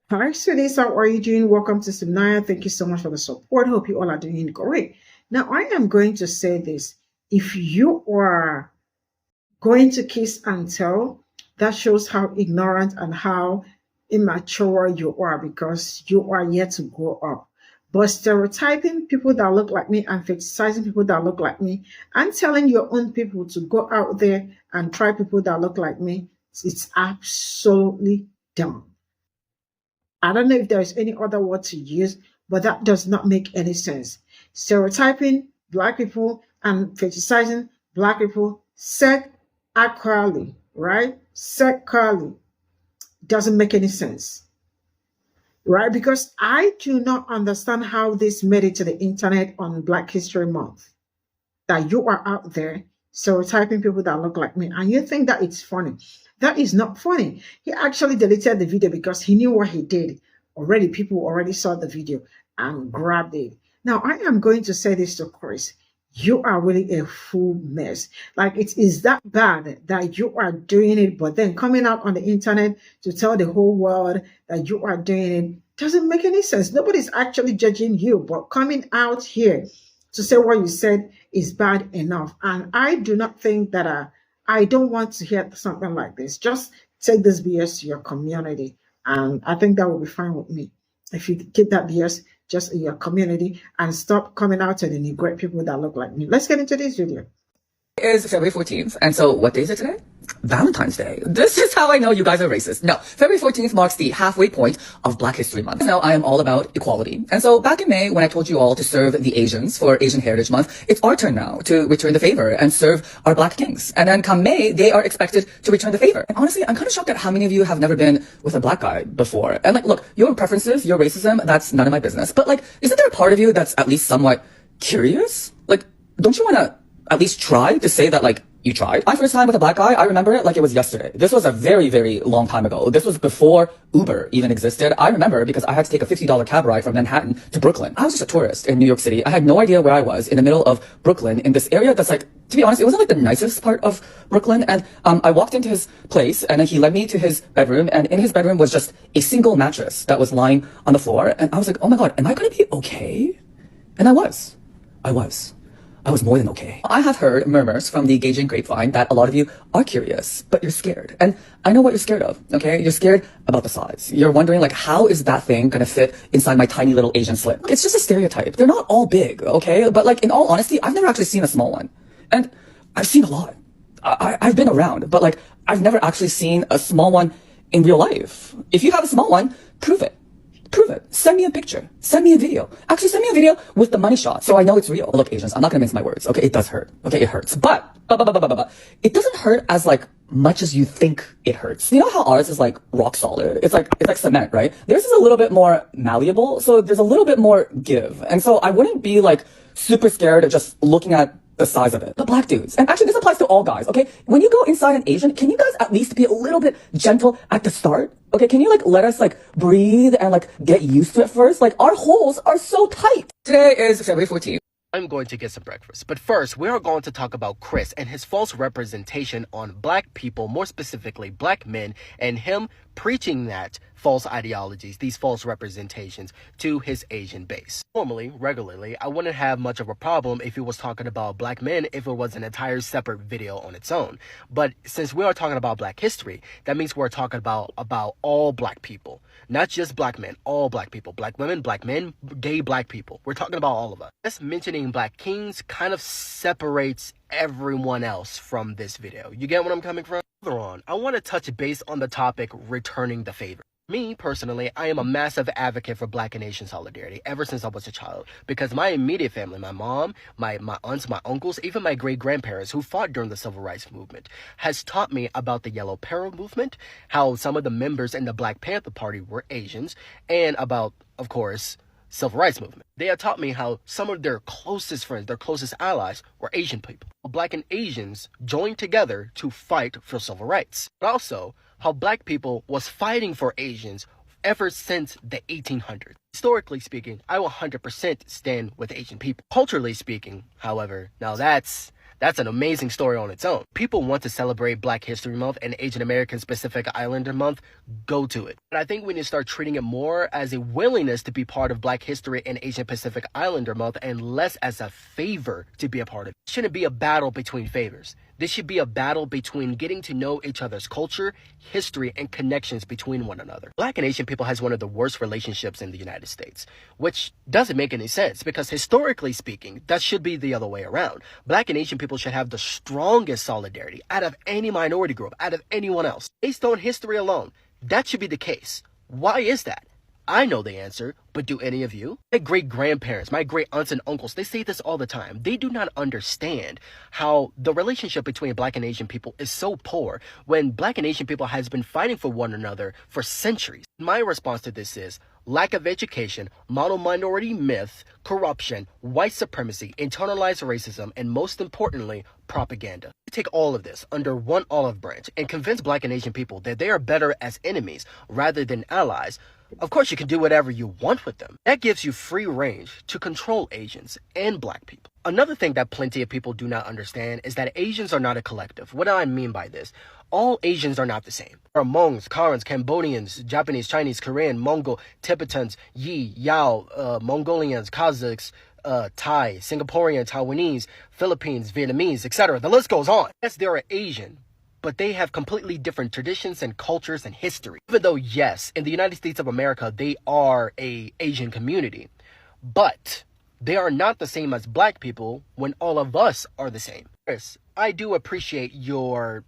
Hi, sweeties. How are you doing? Welcome to Seminary. Thank you so much for the support. Hope you all are doing great. Now, I am going to say this. If you are going to kiss and tell, that shows how ignorant and how immature you are because you are yet to grow up. But stereotyping people that look like me and fetishizing people that look like me and telling your own people to go out there and try people that look like me, it's absolutely dumb. I don't know if there's any other word to use, but that does not make any sense. Stereotyping black people and fetishizing black people sexually, right? Sexually doesn't make any sense, right? Because I do not understand how this made it to the internet on Black History Month. That you are out there stereotyping people that look like me and you think that it's funny. That is not funny. He actually deleted the video because he knew what he did. Already, people already saw the video and grabbed it. Now, I am going to say this to Chris. You are really a full mess. Like, it is that bad that you are doing it, but then coming out on the internet to tell the whole world that you are doing it doesn't make any sense. Nobody's actually judging you, but coming out here to say what you said is bad enough. And I do not think that I don't want to hear something like this. Just take this BS to your community. And I think that will be fine with me. If you keep that BS just in your community and stop coming out to the neglect people that look like me. Let's get into this video. Is February 14th. And so what day is it today? Valentine's Day. This is how I know you guys are racist. No, February 14th marks the halfway point of Black History Month. Now, I am all about equality. And so back in May, when I told you all to serve the Asians for Asian Heritage Month, it's our turn now to return the favor and serve our Black kings. And then come May, they are expected to return the favor. And honestly, I'm kind of shocked at how many of you have never been with a Black guy before. And like, look, your preferences, your racism, that's none of my business. But like, isn't there a part of you that's at least somewhat curious? Like, don't you want to at least try to say that, like, you tried? My first time with a Black guy, I remember it like it was yesterday. This was a very, very long time ago. This was before Uber even existed. I remember because I had to take a $50 cab ride from Manhattan to Brooklyn. I was just a tourist in New York City. I had no idea where I was in the middle of Brooklyn in this area that's like, to be honest, it wasn't like the nicest part of Brooklyn. And I walked into his place and he led me to his bedroom, and in his bedroom was just a single mattress that was lying on the floor. And I was like, oh my God, am I going to be okay? And I was more than okay. I have heard murmurs from the engaging grapevine that a lot of you are curious, but you're scared. And I know what you're scared of, okay? You're scared about the size. You're wondering, like, how is that thing gonna fit inside my tiny little Asian slit? It's just a stereotype. They're not all big, okay? But like, in all honesty, I've never actually seen a small one. And I've seen a lot. I've been around, but like, I've never actually seen a small one in real life. If you have a small one, prove it. Prove it. Send me a picture. Send me a video. Actually, send me a video with the money shot so I know it's real. Look, Asians, I'm not gonna mince my words. Okay, it does hurt. Okay, it hurts. But it doesn't hurt as like much as you think it hurts. You know how ours is like rock solid? It's like cement, right? Theirs is a little bit more malleable, so there's a little bit more give. And so I wouldn't be like super scared of just looking at the size of it. But Black dudes, and actually this applies to all guys, okay? When you go inside an Asian, can you guys at least be a little bit gentle at the start? Okay, can you like let us like breathe and like get used to it first? Like, our holes are so tight. Today is February 14th. I'm going to get some breakfast. But first, we are going to talk about Chris and his false representation on Black people, more specifically Black men, and him preaching that false ideologies, these false representations, to his Asian base. Normally, regularly, I wouldn't have much of a problem if he was talking about Black men if it was an entire separate video on its own. But since we are talking about Black history, that means we're talking about all Black people. Not just Black men, all Black people. Black women, Black men, gay Black people. We're talking about all of us. Just mentioning Black kings kind of separates everyone else from this video. You get what I'm coming from? Further on, I want to touch base on the topic returning the favor. Me, personally, I am a massive advocate for Black and Asian solidarity ever since I was a child, because my immediate family, my mom, my aunts, my uncles, even my great-grandparents who fought during the Civil Rights Movement, has taught me about the Yellow Peril movement, how some of the members in the Black Panther Party were Asians, and about, of course, Civil Rights Movement. They have taught me how some of their closest friends, their closest allies, were Asian people. Black and Asians joined together to fight for civil rights. But also, how Black people was fighting for Asians ever since the 1800s. Historically speaking, I will 100% stand with Asian people. Culturally speaking, however, now that's That's an amazing story on its own. People want to celebrate Black History Month and Asian American Pacific Islander Month, go to it. But I think we need to start treating it more as a willingness to be part of Black History and Asian Pacific Islander Month and less as a favor to be a part of it. It shouldn't be a battle between favors. This should be a battle between getting to know each other's culture, history, and connections between one another. Black and Asian people has one of the worst relationships in the United States, which doesn't make any sense because historically speaking, that should be the other way around. Black and Asian people should have the strongest solidarity out of any minority group, out of anyone else. Based on history alone, that should be the case. Why is that? I know the answer, but do any of you? My great-grandparents, my great-aunts and uncles, they say this all the time. They do not understand how the relationship between Black and Asian people is so poor when Black and Asian people has been fighting for one another for centuries. My response to this is lack of education, mono-minority myth, corruption, white supremacy, internalized racism, and most importantly, propaganda. Take all of this under one olive branch and convince Black and Asian people that they are better as enemies rather than allies. Of course, you can do whatever you want with them. That gives you free range to control Asians and Black people. Another thing that plenty of people do not understand is that Asians are not a collective. What do I mean by this? All Asians are not the same. There are Hmongs, Karens, Cambodians, Japanese, Chinese, Korean, Mongol, Tibetans, Yi, Yao, Mongolians, Kazakhs, Thai, Singaporean, Taiwanese, Philippines, Vietnamese, etc. The list goes on. Yes, there are Asian, but they have completely different traditions and cultures and history. Even though, yes, in the United States of America, they are an Asian community, but they are not the same as Black people when all of us are the same. Chris, I do appreciate I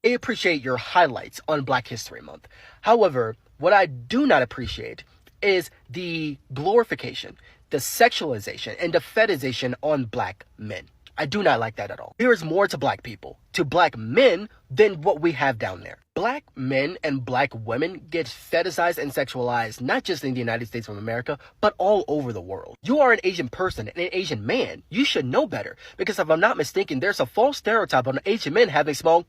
appreciate your highlights on Black History Month. However, what I do not appreciate is the glorification, the sexualization, and the fetishization on Black men. I do not like that at all. There is more to Black people, to Black men, than what we have down there. Black men and Black women get fetishized and sexualized, not just in the United States of America, but all over the world. You are an Asian person and an Asian man. You should know better. Because if I'm not mistaken, there's a false stereotype on Asian men having small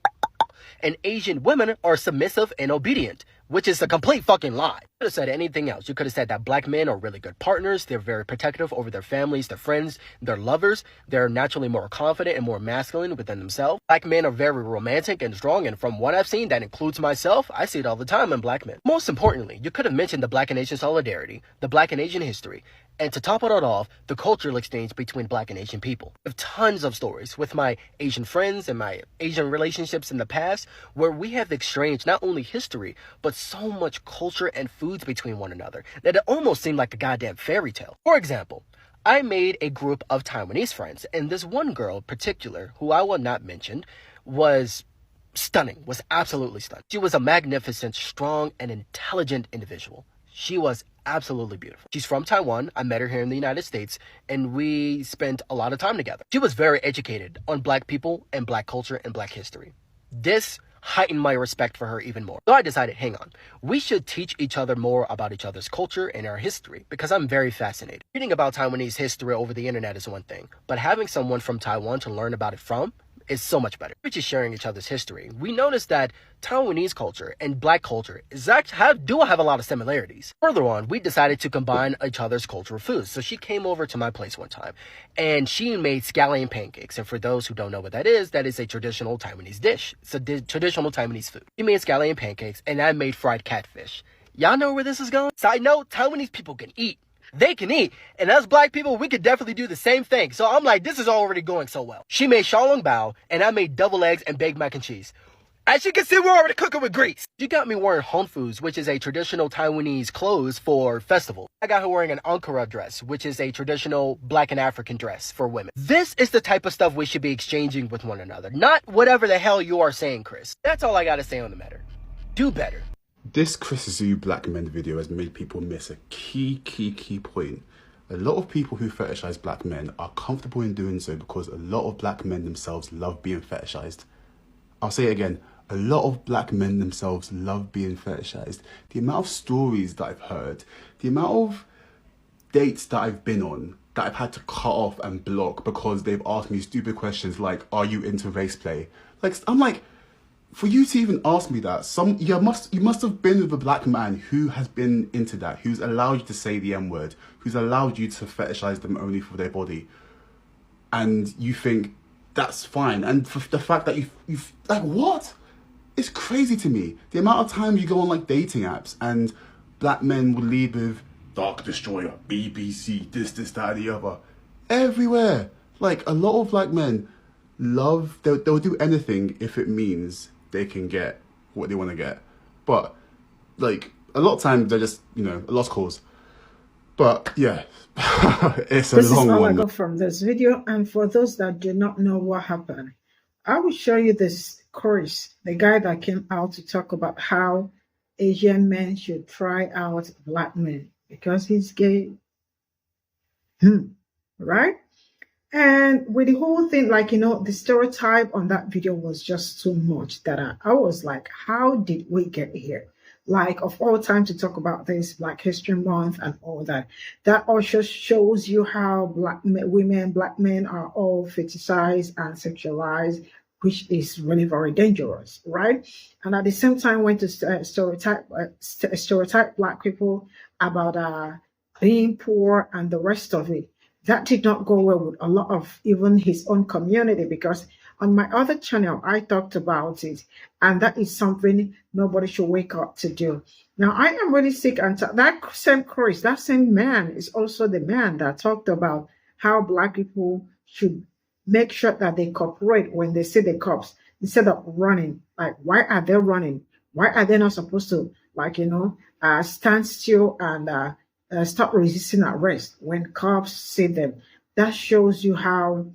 and Asian women are submissive and obedient, which is a complete fucking lie. You could have said anything else. You could have said that Black men are really good partners. They're very protective over their families, their friends, their lovers. They're naturally more confident and more masculine within themselves. Black men are very romantic and strong, and from what I've seen, that includes myself, I see it all the time in Black men. Most importantly, you could have mentioned the Black and Asian solidarity, the Black and Asian history, and to top it all off, the cultural exchange between Black and Asian people. I have tons of stories with my Asian friends and my Asian relationships in the past where we have exchanged not only history, but so much culture and foods between one another that it almost seemed like a goddamn fairy tale. For example, I made a group of Taiwanese friends, and this one girl in particular, who I will not mention, was stunning, was absolutely stunning. She was a magnificent, strong, and intelligent individual. She was absolutely beautiful. She's from Taiwan. I met her here in the United States, and we spent a lot of time together. She was very educated on Black people and Black culture and Black history. This heightened my respect for her even more. So I decided, hang on, we should teach each other more about each other's culture and our history, because I'm very fascinated. Reading about Taiwanese history over the internet is one thing, but having someone from Taiwan to learn about it from is so much better. We're just sharing each other's history. We noticed that Taiwanese culture and Black culture do have a lot of similarities. Further on, we decided to combine each other's cultural foods. So she came over to my place one time and she made scallion pancakes. And for those who don't know what that is a traditional Taiwanese dish. It's a traditional Taiwanese food. She made scallion pancakes and I made fried catfish. Y'all know where this is going? Side note, Taiwanese people can eat. They can eat. And us Black people, we could definitely do the same thing. So I'm like, this is already going so well. She made xiaolong bao, and I made double eggs and baked mac and cheese. As you can see, we're already cooking with grease. She got me wearing honfus, which is a traditional Taiwanese clothes for festival. I got her wearing an ankara dress, which is a traditional Black and African dress for women. This is the type of stuff we should be exchanging with one another. Not whatever the hell you are saying, Chris. That's all I gotta say on the matter. Do better. This Chris Zoo Black Men video has made people miss a key point. A lot of people who fetishize Black men are comfortable in doing so because a lot of Black men themselves love being fetishized. I'll say it again. A lot of Black men themselves love being fetishized. The amount of stories that I've heard, the amount of dates that I've been on that I've had to cut off and block because they've asked me stupid questions like, are you into race play? I'm like, for you to even ask me that, you must have been with a Black man who has been into that, who's allowed you to say the M-word, who's allowed you to fetishize them only for their body. and you think that's fine. And for the fact that you've like, what? It's crazy to me. The amount of times you go on like dating apps and black men will lead with Dark Destroyer, BBC, this, that, and the other. Everywhere. Like, a lot of black men they'll do anything if it means they can get what they want to get. But, like, a lot of times they're just, a lost cause. But, yeah, it's a This is long all I one. got from this video. And for those that do not know what happened, I will show you this Chris, the guy that came out to talk about how Asian men should try out black men because he's gay. Right? And with the whole thing, like, the stereotype on that video was just too much that I was like, how did we get here? Like, of all time to talk about this Black History Month and all that. That also shows you how black men are all fetishized and sexualized, which is really very dangerous, right? And at the same time, went to stereotype black people about being poor and the rest of it. That did not go well with a lot of even his own community, because on my other channel, I talked about it. And that is something nobody should wake up to do. Now, I am really sick. And that same Chris, that same man is also the man that talked about how black people should make sure that they cooperate when they see the cops instead of running. Like, why are they running? Why are they not supposed to, like, stand still and stop resisting arrest when cops see them? That shows you how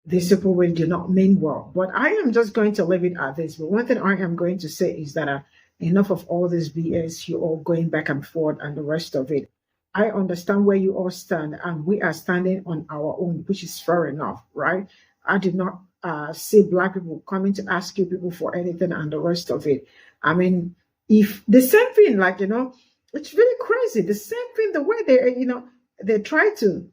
these people really do not mean well. But I am just going to leave it at this. But one thing I am going to say is that enough of all this BS, you all going back and forth and the rest of it. I understand where you all stand, and we are standing on our own, which is fair enough, right? I did not see black people coming to ask you people for anything and the rest of it. I mean, if the same thing, like, it's really crazy. The same thing, the way they try to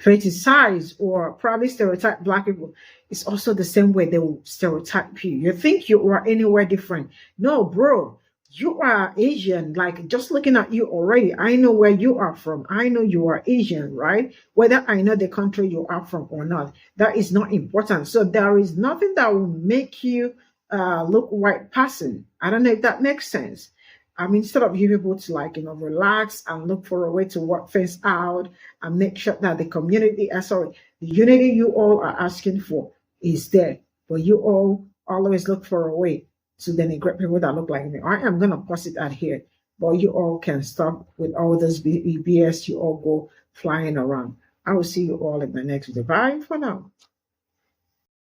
fetishize or probably stereotype black people, is also the same way they will stereotype you. You think you are anywhere different. No, bro, you are Asian. Like, just looking at you already, I know where you are from. I know you are Asian, right? Whether I know the country you are from or not, that is not important. So there is nothing that will make you look white person. I don't know if that makes sense. I mean, instead of you able to, like, relax and look for a way to work things out and make sure that the the unity you all are asking for is there. But you all always look for a way to denigrate people that look like me. I am going to pause it at here. But you all can stop with all this BS. You all go flying around. I will see you all in the next video. Bye for now.